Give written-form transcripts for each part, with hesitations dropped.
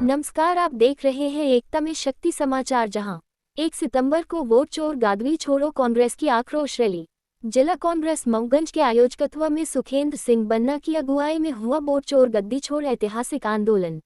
नमस्कार, आप देख रहे हैं एकता में शक्ति समाचार। जहां 1 सितंबर को वोट चोर गादवी छोड़ो कांग्रेस की आक्रोश रैली। जिला कांग्रेस मऊगंज के आयोजकत्व में सुखेंद्र सिंह बन्ना की अगुवाई में हुआ वोट चोर गद्दी छोड़ ऐतिहासिक आंदोलन।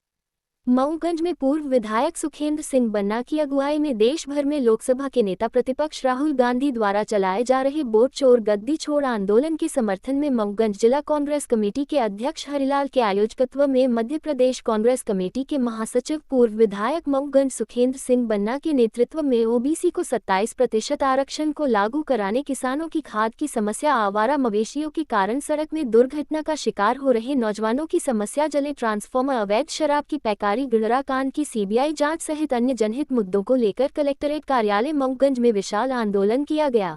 मऊगंज में पूर्व विधायक सुखेंद्र सिंह बन्ना की अगुवाई में देश भर में लोकसभा के नेता प्रतिपक्ष राहुल गांधी द्वारा चलाए जा रहे वोट चोर गद्दी छोड़ आंदोलन के समर्थन में मऊगंज जिला कांग्रेस कमेटी के अध्यक्ष हरिलाल के आयोजकत्व में मध्य प्रदेश कांग्रेस कमेटी के महासचिव पूर्व विधायक मऊगंज सुखेंद्र सिंह बन्ना के नेतृत्व में ओबीसी को 27% आरक्षण को लागू कराने, किसानों की खाद की समस्या, आवारा मवेशियों के कारण सड़क में दुर्घटना का शिकार हो रहे नौजवानों की समस्या, जले ट्रांसफार्मर, अवैध शराब की पैकारी, गिड़रा कांड की सीबीआई जांच सहित अन्य जनहित मुद्दों को लेकर कलेक्टरेट कार्यालय मऊगंज में विशाल आंदोलन किया गया।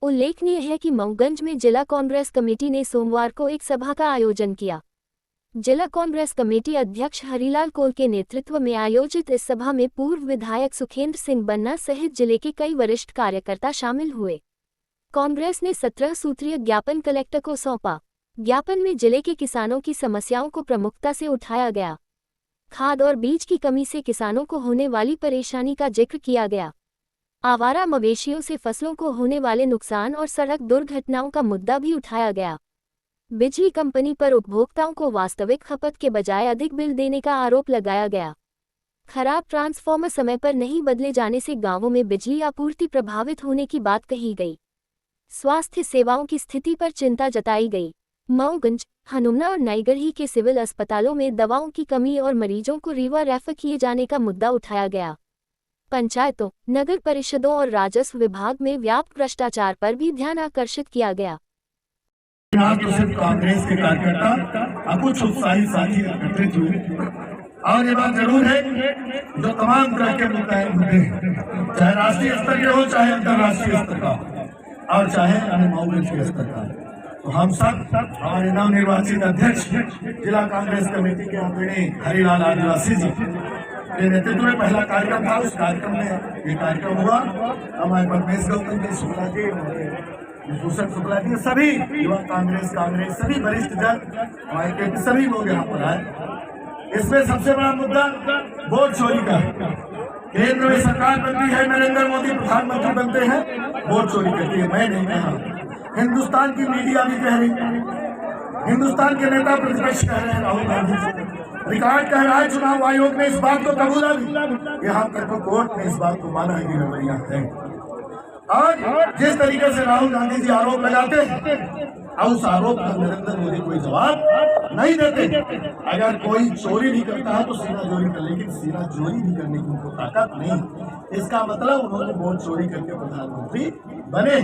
उल्लेखनीय है कि मऊगंज में जिला कांग्रेस कमेटी ने सोमवार को एक सभा का आयोजन किया। जिला कांग्रेस कमेटी अध्यक्ष हरिलाल कोल के नेतृत्व में आयोजित इस सभा में पूर्व विधायक सुखेंद्र सिंह बन्ना सहित जिले के कई वरिष्ठ कार्यकर्ता शामिल हुए। कांग्रेस ने 17 सूत्रीय ज्ञापन कलेक्टर को सौंपा। ज्ञापन में जिले के किसानों की समस्याओं को प्रमुखता से उठाया गया। खाद और बीज की कमी से किसानों को होने वाली परेशानी का जिक्र किया गया। आवारा मवेशियों से फसलों को होने वाले नुकसान और सड़क दुर्घटनाओं का मुद्दा भी उठाया गया। बिजली कंपनी पर उपभोक्ताओं को वास्तविक खपत के बजाय अधिक बिल देने का आरोप लगाया गया। खराब ट्रांसफार्मर समय पर नहीं बदले जाने से गांवों में बिजली आपूर्ति प्रभावित होने की बात कही गई। स्वास्थ्य सेवाओं की स्थिति पर चिंता जताई गई। मऊगंज, हनुमना और नईगढ़ी के सिविल अस्पतालों में दवाओं की कमी और मरीजों को रीवा रेफर किए जाने का मुद्दा उठाया गया। पंचायतों, नगर परिषदों और राजस्व विभाग में व्यापक भ्रष्टाचार पर भी ध्यान आकर्षित किया गया। तो सिर्फ कांग्रेस के कार्यकर्ता कुछ उत्साही साथी एकत्रित हुए और ये बात जरूर है जो तमाम तरह के मुद्दे हैं, चाहे राष्ट्रीय स्तर के हो, चाहे अंतर्राष्ट्रीय स्तर का और चाहे मऊगंज के स्तर का। तो हम सब हमारे नवनिर्वाचित अध्यक्ष जिला कांग्रेस कमेटी के आदरणीय हरिलाल आदिवासी जी के नेतृत्व में पहला कार्यक्रम था। उस कार्यक्रम में ये कार्यक्रम हुआ। हमारे परमेश गौतम जी, शुक्ला जी, भूषण शुक्ला जी, सभी युवा कांग्रेस सभी वरिष्ठ जन, हमारे के सभी लोग यहाँ पर आए। इसमें सबसे बड़ा मुद्दा वोट चोरी का। केंद्र में सरकार बनती है, नरेंद्र मोदी प्रधानमंत्री बनते हैं, वोट चोरी करती है। मैं नहीं कहा, हिंदुस्तान की मीडिया भी कह रही, हिंदुस्तान के नेता प्रतिपक्ष कह रहे हैं, राहुल गांधी रिकॉर्ड कह रहा है। चुनाव आयोग ने इस बात को कबूला भी, यहाँ तक तो कोर्ट ने इस बात को माना है कि गड़बड़ियां हैं। और जिस तरीके से राहुल गांधी जी आरोप लगाते हैं और उस आरोप का नरेंद्र मोदी कोई जवाब नहीं देते। अगर कोई चोरी भी करता है तो सीना चोरी कर, लेकिन सीना चोरी भी करने की उनको ताकत नहीं। इसका मतलब उन्होंने वोट चोरी करके प्रधानमंत्री बने,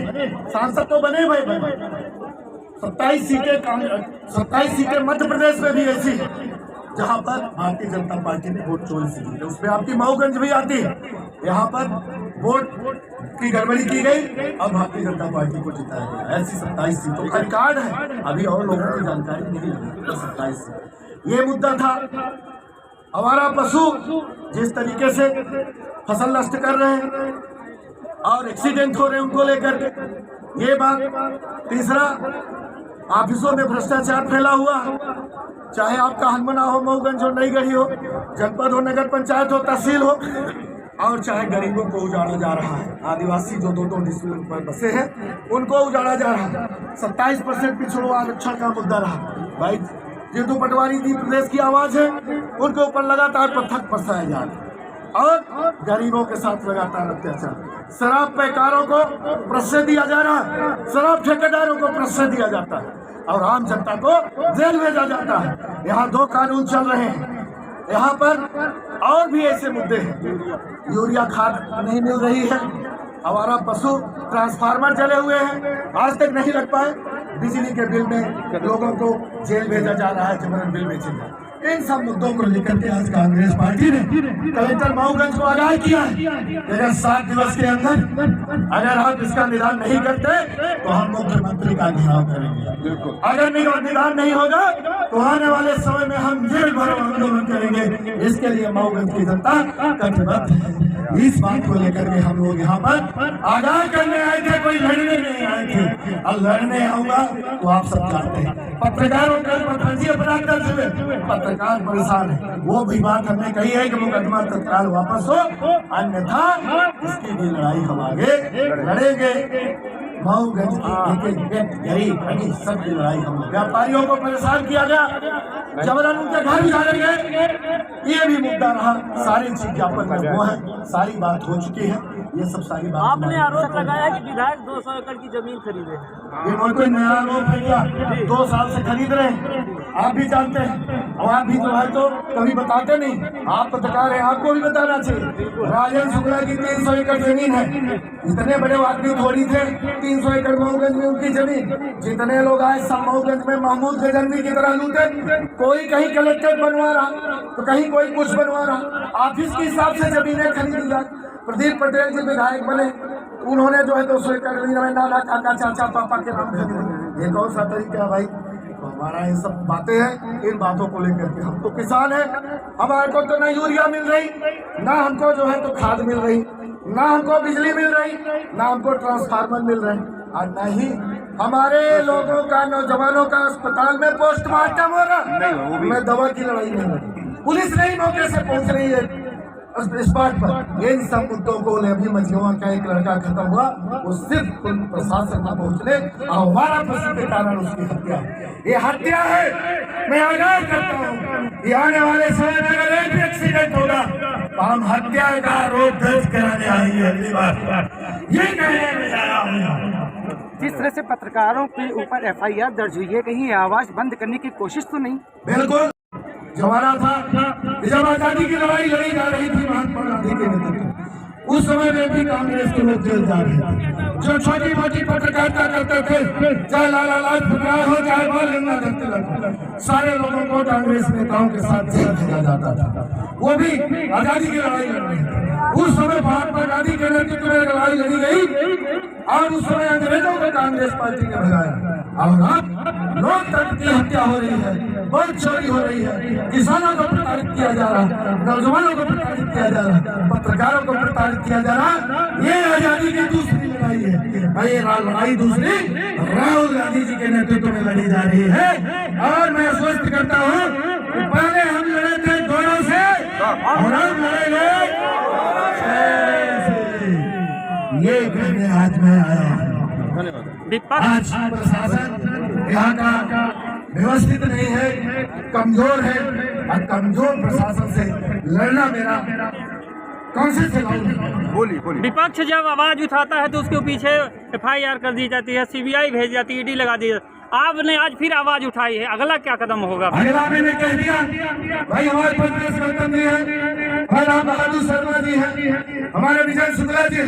सांसद तो बने भाई बने। 27 सीटें मध्य प्रदेश में भी ऐसी है जहां पर भारतीय जनता पार्टी ने वोट चोरी से जीते। उसमें आपकी मऊगंज भी आती है। यहाँ पर वोट की गड़बड़ी की गई और भारतीय जनता पार्टी को जिताया गया। ऐसी 27 सीटों का रिकॉर्ड है, अभी और लोगों की जानकारी नहीं लगी। तो 27 सीट ये मुद्दा था। हमारा पशु जिस तरीके से फसल नष्ट कर रहे हैं और एक्सीडेंट हो रहे हैं उनको लेकर के ये बात। तीसरा, ऑफिसों में भ्रष्टाचार फैला हुआ, चाहे आपका हनुमना हो, मऊगंज हो, नईगढ़ी हो, जनपद हो, नगर पंचायत हो, तहसील हो, और चाहे गरीबों को उजाड़ा जा रहा है। आदिवासी जो 2-2 डिस्ट्रिक्ट पर बसे हैं उनको उजाड़ा जा रहा है। 27% पिछड़ों आरक्षण का मुद्दा रहा। भाई जितू पटवारी जी प्रदेश की आवाज है, उनके ऊपर लगातार पत्थर बरसाया जा रहा है और गरीबों के साथ लगातार अत्याचार। शराब पैकारों को प्रश्रय दिया जा रहा है, शराब ठेकेदारों को प्रश्रय दिया जाता है और आम जनता को जेल भेजा जाता है। यहाँ 2 कानून चल रहे हैं। यहाँ पर और भी ऐसे मुद्दे हैं। यूरिया खाद नहीं मिल रही है, हमारा पशु ट्रांसफार्मर जले हुए हैं, आज तक नहीं लग पाए। बिजली के बिल में लोगों को जेल भेजा जा रहा है, जबरन बिल बेचे जा। इन सब मुद्दों को लेकर के आज कांग्रेस पार्टी ने कलेक्टर मऊगंज को आगाह किया है। अगर 7 दिवस के अंदर अगर आप इसका निदान नहीं करते तो हम मुख्यमंत्री का घेराव करेंगे। अगर निदान नहीं होगा तो आने वाले समय में हम जेल भरो आंदोलन करेंगे। इसके लिए मऊगंज की जनता कटिबद्ध है। इस बात को लेकर के हम लोग यहाँ पर आगाह करने आए थे, कोई लड़ने नहीं आए थे। अब लड़ने आऊंगा तो आप सब जानते हैं, पत्रकारों पर फर्जी अपराध दर्ज हुए, सरकार परेशान है। वो भी बात हमने कही है कि मुकदमा तत्काल वापस हो, अन्यथा इसकी भी लड़ाई हम आगे लड़ेंगे। मऊगंज की एक व्यक्ति गरीब अमीर सबकी लड़ाई हम व्यापारियों को परेशान किया गया, जबरन उनके घर उजाड़े गए, ये भी मुद्दा रहा। सारी चीज ज्ञापन में वो है, सारी बात हो चुकी है। ये सब सारी बात आपने आरोप लगाया कि विधायक 200 एकड़ की जमीन खरीदे। ये कोई नया आरोप है क्या? 2 साल से खरीद रहे हैं, आप भी जानते हैं। और आप भी जो है तो कभी बताते नहीं, आप पत्रकार हैं, आपको भी बताना चाहिए। राजेंद्र शुक्ला की 300 एकड़ जमीन है। इतने बड़े आदमी थोड़ी थे 300 एकड़ मऊगंज में उनकी जमीन। जितने लोग आए सब मऊगंज में महमूद गजनवी की तरह लूटे। कोई कहीं कलेक्टर बनवा रहा तो कहीं कोई कुछ बनवा रहा। ऑफिस के हिसाब से जमीनें खरीदी जाती। प्रदीप पटेल जी विधायक बने, उन्होंने जो है 200 एकड़ जमीन में नाना काका चाचा पापा के नाम खरीदी। ये कौन सा तरीका है भाई? तो हमारा ये सब बातें हैं, इन बातों को लेकर के हम तो किसान हैं, हमारे को तो ना यूरिया मिल रही, ना हमको जो है तो खाद मिल रही, ना हमको बिजली मिल रही, ना हमको ट्रांसफार्मर मिल रहे, और न ही हमारे लोगों का, नौजवानों का अस्पताल में पोस्टमार्टम हो रहा। मैं दवा की लड़ाई में पुलिस नहीं मौके से पहुंच रही है स्पॉट पर। इन सब मुद्दों को अभी मझिया का एक लड़का खत्म हुआ, वो सिर्फ प्रशासन न पहुंचने और हमारा फंसी के कारण उसकी हत्या। ये हत्या है, मैं आगाह करता हूँ कि आने वाले समय में अगर एक भी एक्सीडेंट होगा तो हम हत्या का आरोप दर्ज कराने आएंगे अगली बार। ये कहने में आया हूँ। जिस तरह से पत्रकारों के ऊपर FIR दर्ज हुई है, कहीं आवाज बंद करने की कोशिश तो नहीं? बिल्कुल। जमाना था कि जब आजादी की लड़ाई लड़ी जा रही थी महात्मा गांधी के नेतृत्व, उस समय में भी कांग्रेस के लोग जेल जा रहे थे। जो छोटी मोटी पत्रकारिता करते थे, चाहे लाला लाजपत राय हो, चाहे बाल गंगाधर तिलक, सारे लोगों को कांग्रेस नेताओं के साथ जेल भेजा जाता था। वो भी आजादी की लड़ाई लड़ रहे थे। उस समय महात्मा गांधी के नेतृत्व में लड़ाई लड़ी गई और उस समय अंग्रेजों को कांग्रेस पार्टी ने भगाया। और अब लोकतंत्र की हत्या हो रही है, वोट चोरी हो रही है, किसानों को प्रताड़ित किया जा रहा है, नौजवानों को प्रताड़ित किया जा रहा है, पत्रकारों को प्रताड़ित किया जा रहा है। ये आजादी की दूसरी लड़ाई है। ये लड़ाई दूसरी राहुल गांधी जी के नेतृत्व में लड़ी जा रही है। और मैं स्पष्ट करता हूँ कि पहले हम लड़े थे दोनों से और हम लड़ेंगे। ये कहने आज मैं आया हूँ। आज प्रशासन यहाँ का व्यवस्थित नहीं है, कमजोर है, और कमजोर प्रशासन से लड़ना मेरा कौन से बोली। विपक्ष जब आवाज उठाता है तो उसके पीछे FIR कर दी जाती है, CBI भेज जाती है, ED लगा दी जाती है। आपने आज फिर आवाज उठाई है, अगला क्या कदम होगा? अगला मैंने कह दिया भाई, हमारे पास देश गणतंत्र है, राम बहादुर शर्मा जी हैं, हमारे विजय शुक्ला जी,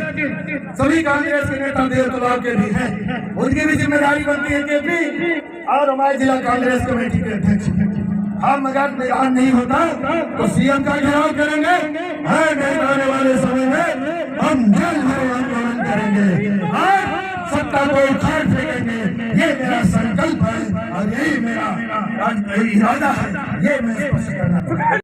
सभी कांग्रेस के नेता देवतलाव के भी हैं, उनकी भी जिम्मेदारी बनती है केपी और हमारे जिला कांग्रेस कमेटी के अध्यक्ष। हम अगर मैदान नहीं होता तो CM का घेराव करेंगे। आने वाले समय में हम जल भरो आंदोलन करेंगे और सत्ता को उखाड़ फेंकेंगे। ये मेरा संकल्प है और यही मेरा इरादा है। ये मैं स्पष्ट करना